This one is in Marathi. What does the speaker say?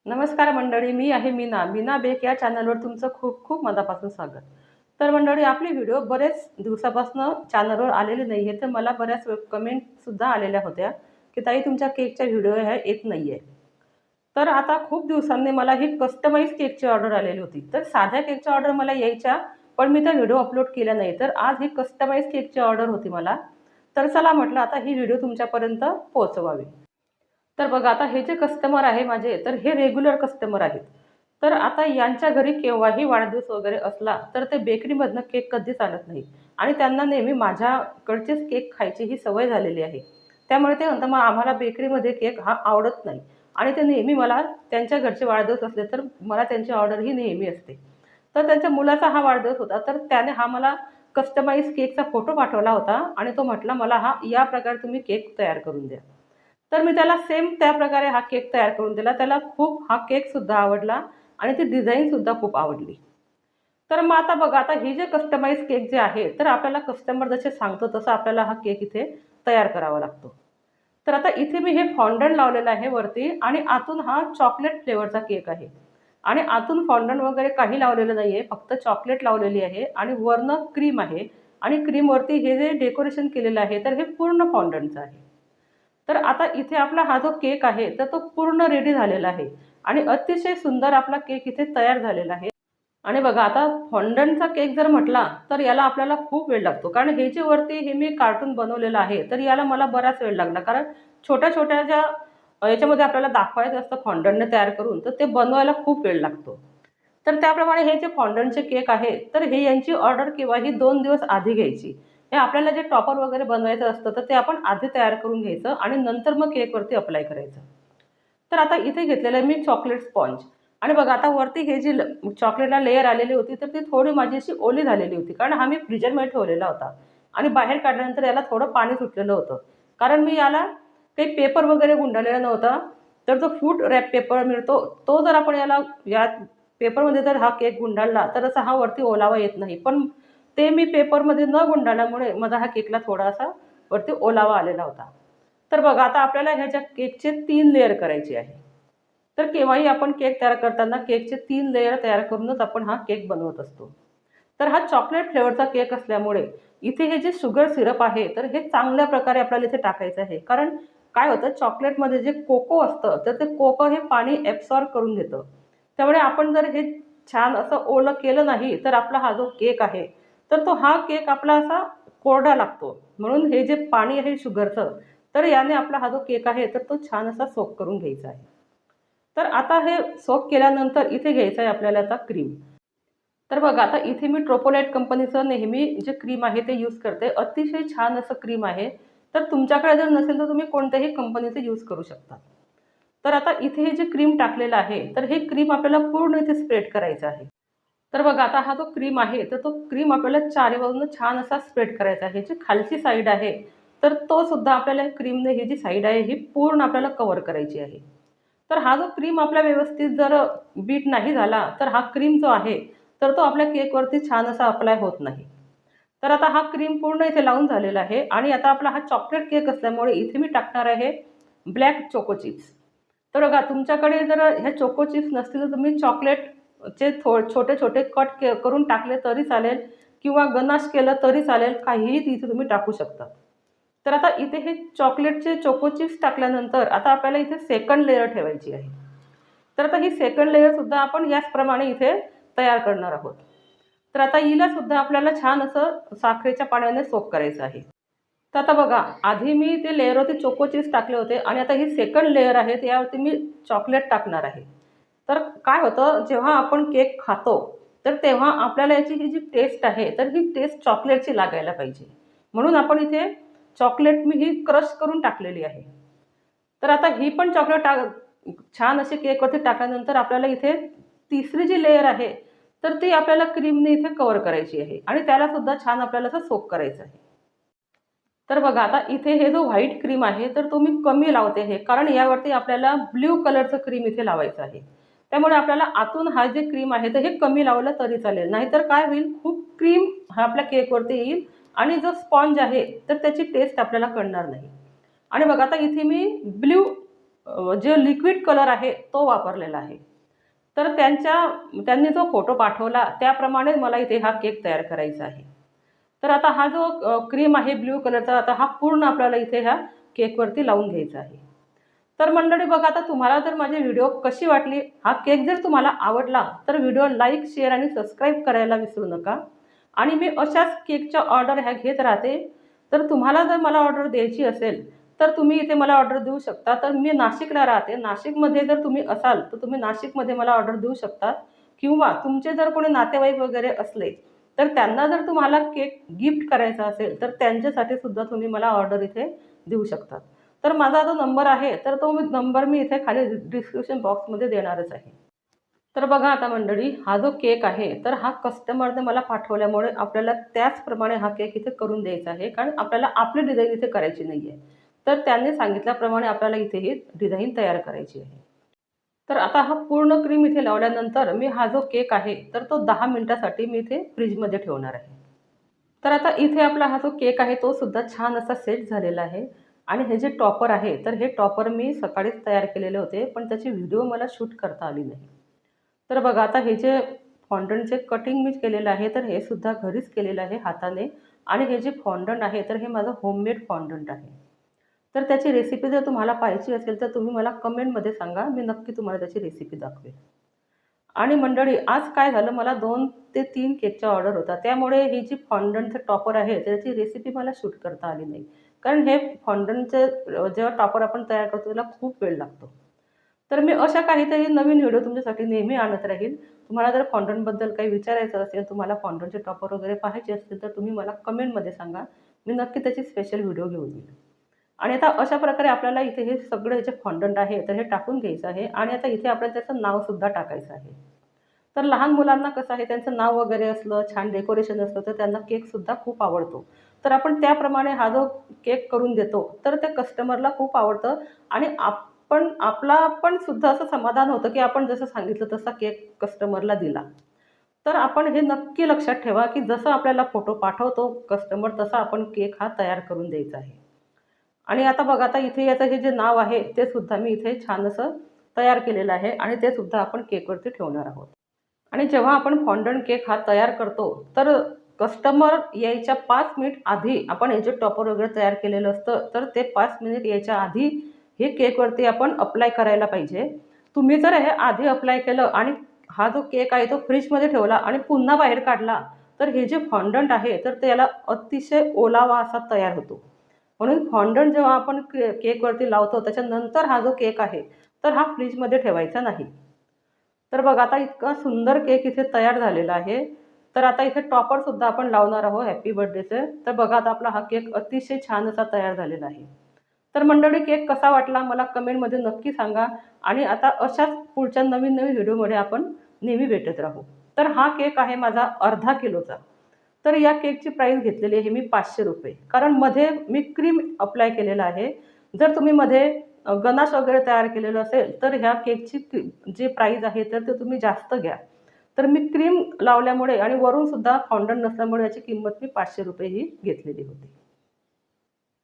नमस्कार मंडळी, मी आहे मीना बेक या चॅनलवर तुमचं खूप खूप मनापासून स्वागत. तर मंडळी, आपले व्हिडिओ बरेच दिवसापासून चॅनलवर आलेले नाही आहे, तर मला बऱ्याच कमेंटसुद्धा आलेल्या होत्या की ताई तुमच्या केकच्या व्हिडिओ ह्या येत नाही आहे. तर आता खूप दिवसांनी मला ही कस्टमाइज केकची ऑर्डर आलेली होती. तर साध्या केकच्या ऑर्डर मला यायच्या, पण मी त्या व्हिडिओ अपलोड केल्या नाही. तर आज ही कस्टमाइज केकची ऑर्डर होती मला. तर चला म्हटलं आता ही व्हिडिओ तुमच्यापर्यंत पोहोचवावी. तर बघा, आता हे जे कस्टमर आहे माझे, तर हे रेग्युलर कस्टमर आहेत. तर आता यांच्या घरी केव्हाही वाढदिवस वगैरे असला तर ते बेकरीमधनं केक कधीच आणत नाही आणि त्यांना नेहमी माझ्याकडचेच केक खायची ही सवय झालेली आहे. त्यामुळे ते म्हणतात, मग आम्हाला बेकरीमध्ये केक हा आवडत नाही आणि ते नेहमी मला त्यांच्या घरचे वाढदिवस असले तर मला त्यांची ऑर्डर ही नेहमी असते. तर त्यांच्या मुलाचा हा वाढदिवस होता, तर त्याने हा मला कस्टमाइज केकचा फोटो पाठवला होता आणि तो म्हटला, मला हा या प्रकारे तुम्ही केक तयार करून द्या. तर मी त्याला सेम त्या प्रकारे हा केक तयार करून दिला. त्याला खूप हा केकसुद्धा आवडला आणि ती डिझाईनसुद्धा खूप आवडली. तर मग आता बघा, आता ही जे कस्टमाइज केक जे आहे, तर आपल्याला कस्टमर जसे सांगतो तसं आपल्याला हा केक इथे तयार करावा लागतो. तर आता इथे मी हे फॉन्डंट लावलेलं आहे वरती आणि आतून हा चॉकलेट फ्लेवरचा केक आहे आणि आतून फॉन्डंट वगैरे काही लावलेलं नाही आहे, फक्त चॉकलेट लावलेली आहे आणि वरनं क्रीम आहे आणि क्रीमवरती हे जे डेकोरेशन केलेलं आहे, तर हे पूर्ण फॉन्डंटचं आहे. तर आता इथे आपला हा जो केक आहे, तर तो पूर्ण रेडी झालेला आहे आणि अतिशय सुंदर आपला केक इथे तयार झालेला आहे. आणि बघा, आता फॉन्डंटचा केक जर म्हटला तर याला आपल्याला खूप वेळ लागतो, कारण हे जे वरती हे मी कार्टून बनवलेलं आहे, तर याला मला बराच वेळ लागला, कारण छोट्या छोट्या ज्या याच्यामध्ये आपल्याला दाखवायचं असतं फॉन्डंटने तयार करून, तर ते बनवायला खूप वेळ लागतो. तर त्याप्रमाणे हे जे फॉन्डंटचे केक आहे, तर हे यांची ऑर्डर केव्हाही 2 दिवस आधी घ्यायची. हे आपल्याला जे टॉपर वगैरे बनवायचं असतं, तर ते आपण आधी तयार करून घ्यायचं आणि नंतर मग केकवरती अप्लाय करायचं. तर आता इथे घेतलेलं आहे मी चॉकलेट स्पॉन्ज आणि बघा, आता वरती हे जी चॉकलेटला लेयर आलेली होती, तर ती थोडी माझी अशी ओली झालेली होती, कारण हा मी फ्रीजरमध्ये ठेवलेला होता आणि बाहेर काढल्यानंतर याला थोडं पाणी सुटलेलं होतं. कारण मी याला काही पेपर वगैरे गुंडाळलेला नव्हता. तर जो फूड रॅप पेपर मिळतो, तो जर आपण याला या पेपरमध्ये जर हा केक गुंडाळला तर असा हा वरती ओलावा येत नाही. पण ते मी पेपरमध्ये न गुंडाळल्यामुळे माझा हा केकला थोडासा वरती ओलावा आलेला होता. तर बघा, आता आपल्याला ह्याच्या केकचे 3 लेयर करायचे आहे. तर केव्हाही आपण केक तयार करताना केकचे 3 लेयर तयार करूनच आपण हा केक बनवत असतो. तर हा चॉकलेट फ्लेवरचा केक असल्यामुळे इथे हे जे शुगर सिरप आहे, तर हे चांगल्या प्रकारे आपल्याला इथे टाकायचं आहे. कारण काय होतं, चॉकलेटमध्ये जे कोको असतं, तर ते कोको हे पाणी ॲब्सॉर्ब करून घेतं. त्यामुळे आपण जर हे छान असं ओलं केलं नाही, तर आपला हा जो केक आहे, तर तो हा केक आपला असा कोरडा लागतो. म्हणून हे जे पाणी आहे शुगरचं, तर याने आपला हा जो केक आहे, तर तो छान असा सोक करून घ्यायचा आहे. तर आता हे सोक केल्यानंतर इथे घ्यायचं आहे आपल्याला आता क्रीम. तर बघा, आता इथे मी ट्रोपोलाइट कंपनीचं नेहमी जे क्रीम आहे ते यूज करते. अतिशय छान असं क्रीम आहे. तर तुमच्याकडे जर नसेल तर तुम्ही कोणत्याही कंपनीचं यूज करू शकता. तर आता इथे हे जे क्रीम टाकलेलं आहे, तर हे क्रीम आपल्याला पूर्ण इथे स्प्रेड करायचं आहे. तर बघा, आता हा जो क्रीम आहे, तर तो क्रीम आपल्याला चारी बाजूनं छान असा स्प्रेड करायचा आहे. जी खालची साईड आहे, तर तो सुद्धा आपल्याला क्रीमने ही जी साईड आहे, ही पूर्ण आपल्याला कव्हर करायची आहे. तर हा जो क्रीम आपला व्यवस्थित जर बीट नाही झाला, तर हा क्रीम जो आहे, तर तो आपल्या केकवरती छान असा अप्लाय होत नाही. तर आता हा क्रीम पूर्ण इथे लावून झालेला आहे आणि आता आपला हा चॉकलेट केक असल्यामुळे इथे मी टाकणार आहे ब्लॅक चोको चिप्स. तर बघा, तुमच्याकडे जर ह्या चोको चिप्स नसतील तर तुम्ही चॉकलेटचे छोटे-छोटे कट करून टाकले तरी चालेल किंवा गनाश केलं तरी चालेल. काहीही तिथे तुम्ही टाकू शकता. तर आता इथे हे चॉकलेटचे चोको चिप्स टाकल्यानंतर आता आपल्याला इथे सेकंड लेयर ठेवायची आहे. तर आता ही सेकंड लेयरसुद्धा आपण याचप्रमाणे इथे तयार करणार आहोत. तर आता हिला सुद्धा आपल्याला छान असं साखरेच्या पाण्याने सोक करायचं आहे. तर आता बघा, आधी मी ते लेयरवरती चोको चिप्स टाकले होते आणि आता ही सेकंड लेयर आहे, यावरती मी चॉकलेट टाकणार आहे. तर काय होतं, जेव्हा आपण केक खातो, तर तेव्हा आपल्याला याची ही जी टेस्ट आहे, तर ही टेस्ट चॉकलेटची लागायला पाहिजे. म्हणून आपण इथे चॉकलेट मी ही क्रश करून टाकलेली आहे. तर आता ही पण चॉकलेट छान अशी केकवरती टाकल्यानंतर आपल्याला इथे तिसरी जी लेयर आहे, तर ती आपल्याला क्रीमने इथे कव्हर करायची आहे आणि त्याला सुद्धा छान आपल्याला असं सोक करायचं आहे. तर बघा, आता इथे हे जो व्हाईट क्रीम आहे, तर तो मी कमी लावते हे, कारण यावरती आपल्याला ब्लू कलरचं क्रीम इथे लावायचं आहे. त्यामुळे आपल्याला आतून हा जे क्रीम आहे, तर हे कमी लावलं तरी चालेल. नाहीतर काय होईल, खूप क्रीम हा आपल्या केकवरती येईल आणि जो स्पॉन्ज आहे, तर त्याची टेस्ट आपल्याला कळणार नाही. आणि बघा, आता इथे मी ब्लू जे लिक्विड कलर आहे तो वापरलेला आहे. तर त्यांनी जो फोटो पाठवला त्याप्रमाणे मला इथे हा केक तयार करायचा आहे. तर आता हा जो क्रीम आहे ब्ल्यू कलरचा, आता हा पूर्ण आपल्याला इथे ह्या केकवरती लावून घ्यायचा आहे. तर मंडळी बघा, आता तुम्हाला जर माझी व्हिडिओ कशी वाटली, हा केक जर तुम्हाला आवडला तर व्हिडिओ लाईक, शेअर आणि सबस्क्राईब करायला विसरू नका. आणि मी अशाच केकच्या ऑर्डर ह्या घेत राहते. तर तुम्हाला जर मला ऑर्डर द्यायची असेल तर तुम्ही इथे मला ऑर्डर देऊ शकता. तर मी नाशिकला राहते. नाशिकमध्ये जर तुम्ही असाल तर तुम्ही नाशिकमध्ये मला ऑर्डर देऊ शकता. किंवा तुमचे जर कोणी नातेवाईक वगैरे असले तर त्यांना जर तुम्हाला केक गिफ्ट करायचा असेल तर त्यांच्यासाठी सुद्धा तुम्ही मला ऑर्डर इथे देऊ शकता. तर माझा जो नंबर आहे तर तो नंबर मी इथे खाली डिस्क्रिप्शन बॉक्समध्ये देणारच आहे. तर बघा आता मंडळी, हा जो केक आहे तर हा कस्टमरने मला पाठवल्यामुळे आपल्याला त्याचप्रमाणे हा केक इथे करून द्यायचा आहे. कारण आपल्याला आपली डिझाईन इथे करायची नाही आहे. तर त्यांनी सांगितल्याप्रमाणे आपल्याला इथे ही डिझाईन तयार करायची आहे. तर आता हा पूर्ण क्रीम इथे लावल्यानंतर मी हा जो केक आहे तर तो 10 मिनिटासाठी मी इथे फ्रीजमध्ये ठेवणार आहे. तर आता इथे आपला हा जो केक आहे तो सुद्धा छान असा सेट झालेला आहे. आणि हे जे टॉपर आहे तर हे टॉपर मी सकाळीच तयार केलेले होते, पण त्याची व्हिडिओ मला शूट करता आली नाही. तर बघा, आता हे जे फॉन्डंटचे कटिंग मी केलेलं आहे तर हे सुद्धा घरीच केलेलं आहे हाताने. आणि हे जे फॉन्डंट आहे तर हे माझं होममेड फॉन्डंट आहे. तर त्याची रेसिपी जर तुम्हाला पाहिजे असेल तर तुम्ही मला कमेंटमध्ये सांगा, मी नक्की तुम्हाला त्याची रेसिपी दाखवेन. आणि मंडळी, आज काय झालं, मला 2 ते 3 केकच्या ऑर्डर होता. त्यामुळे ही जी फॉन्डंटचं टॉपर आहे त्याची रेसिपी मला शूट करता आली नाही. कारण हे फॉन्डंटचं जेव्हा टॉपर आपण तयार करतो त्याला खूप वेळ लागतो. तर मी अशा काहीतरी नवीन व्हिडिओ तुमच्यासाठी नेहमी आणत राहील. तुम्हाला जर फॉन्डंटबद्दल काही विचारायचं असेल, तुम्हाला फॉन्डंटचे टॉपर वगैरे पाहायचे असतील तर तुम्ही मला कमेंटमध्ये सांगा. मी नक्की त्याची स्पेशल व्हिडिओ घेऊन येईल. आणि आता अशा प्रकारे आपल्याला इथे हे सगळे जे फॉन्डंट आहे तर हे टाकून घ्यायचं आहे. आणि आता इथे आपल्याला त्याचं नावसुद्धा टाकायचं आहे. तर लहान मुलांना कसं आहे, त्यांचं नाव वगैरे असलं, छान डेकोरेशन असलं तर त्यांना केकसुद्धा खूप आवडतो. तर आपण त्याप्रमाणे हा जो केक करून देतो तर ते कस्टमरला खूप आवडतं. आणि आपला पण सुद्धा असं समाधान होतं की आपण जसं सांगितलं तसा केक कस्टमरला दिला. तर आपण हे नक्की लक्षात ठेवा की जसं आपल्याला फोटो पाठवतो कस्टमर तसा आपण केक हा तयार करून द्यायचा आहे. आणि आता बघा, आता इथे याचं हे जे नाव आहे ते सुद्धा मी इथे छान असं तयार केलेलं आहे आणि ते सुद्धा आपण केकवरती ठेवणार आहोत. आणि जेव्हा आपण फॉन्डंट केक हा तयार करतो तर कस्टमर यायच्या 5 मिनिट आधी आपण हे जे टॉपर वगैरे तयार केलेलं असतं तर ते 5 मिनिट यायच्या आधी हे केकवरती आपण अप्लाय करायला पाहिजे. तुम्ही जर हे आधी अप्लाय केलं आणि हा जो केक आहे तो फ्रीजमध्ये ठेवला आणि पुन्हा बाहेर काढला तर हे जे फॉन्डंट आहे तर त्याला अतिशय ओलावा असा तयार होतो. म्हणून फॉन्डंट जेव्हा आपण केकवरती लावतो त्याच्यानंतर हा जो केक आहे तर हा फ्रीजमध्ये ठेवायचा नाही. तर बघा, आता इतका सुंदर केक इथे तयार झालेला आहे. तर आता इथे टॉपरसुद्धा आपण लावणार आहोत हॅपी बर्थडेचे. तर बघा, आता आपला हा केक अतिशय छान असा तयार झालेला आहे. तर मंडळी, केक कसा वाटला मला कमेंटमध्ये नक्की सांगा. आणि आता अशाच पुढच्या नवीन नवीन व्हिडिओमध्ये आपण नेहमी भेटत राहू. तर हा केक आहे माझा अर्धा किलोचा. तर या केकची प्राईस घेतलेली आहे मी ₹500. कारण मध्ये मी क्रीम अप्लाय केलेला आहे. जर तुम्ही मध्ये गनाश वगैरे तयार केलेलं असेल तर ह्या केकची जी प्राईस आहे तर ते तुम्ही जास्त घ्या. तर मी क्रीम लावल्यामुळे आणि वरून सुद्धा फॉन्डंट नसल्यामुळे याची किंमत मी ₹500 ही घेतलेली होती.